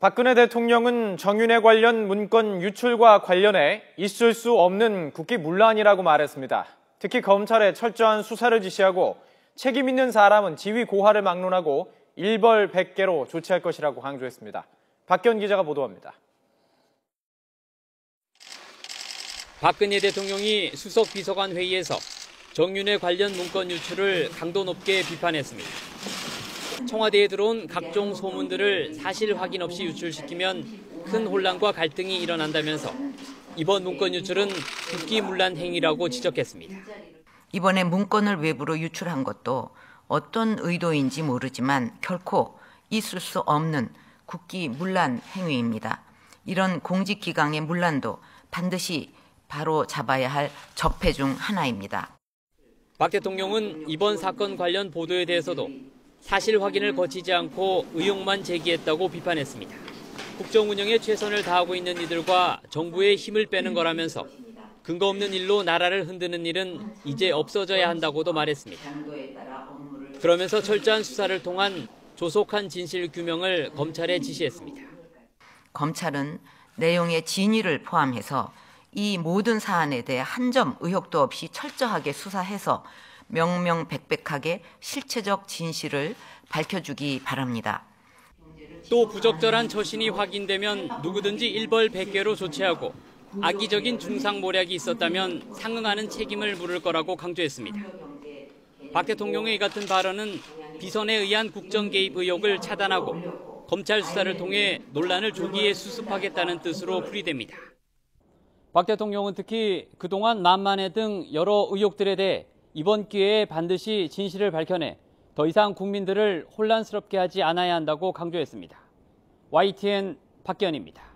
박근혜 대통령은 정윤회 관련 문건 유출과 관련해 있을 수 없는 국기문란이라고 말했습니다. 특히 검찰에 철저한 수사를 지시하고 책임 있는 사람은 지위 고하를 막론하고 일벌백계로 조치할 것이라고 강조했습니다. 박기현 기자가 보도합니다. 박근혜 대통령이 수석 비서관 회의에서 정윤회 관련 문건 유출을 강도 높게 비판했습니다. 청와대에 들어온 각종 소문들을 사실 확인 없이 유출시키면 큰 혼란과 갈등이 일어난다면서 이번 문건 유출은 국기문란 행위라고 지적했습니다. 이번에 문건을 외부로 유출한 것도 어떤 의도인지 모르지만 결코 있을 수 없는 국기문란 행위입니다. 이런 공직기강의 문란도 반드시 바로 잡아야 할 적폐 중 하나입니다. 박 대통령은 이번 사건 관련 보도에 대해서도 사실 확인을 거치지 않고 의혹만 제기했다고 비판했습니다. 국정 운영에 최선을 다하고 있는 이들과 정부의 힘을 빼는 거라면서 근거 없는 일로 나라를 흔드는 일은 이제 없어져야 한다고도 말했습니다. 그러면서 철저한 수사를 통한 조속한 진실 규명을 검찰에 지시했습니다. 검찰은 내용의 진위를 포함해서 이 모든 사안에 대해 한 점 의혹도 없이 철저하게 수사해서 명명백백하게 실체적 진실을 밝혀주기 바랍니다. 또 부적절한 처신이 확인되면 누구든지 일벌백계로 조치하고 악의적인 중상모략이 있었다면 상응하는 책임을 물을 거라고 강조했습니다. 박 대통령의 이 같은 발언은 비선에 의한 국정 개입 의혹을 차단하고 검찰 수사를 통해 논란을 조기에 수습하겠다는 뜻으로 풀이됩니다. 박 대통령은 특히 그동안 만만해 등 여러 의혹들에 대해 이번 기회에 반드시 진실을 밝혀내 더 이상 국민들을 혼란스럽게 하지 않아야 한다고 강조했습니다. YTN 박기현입니다.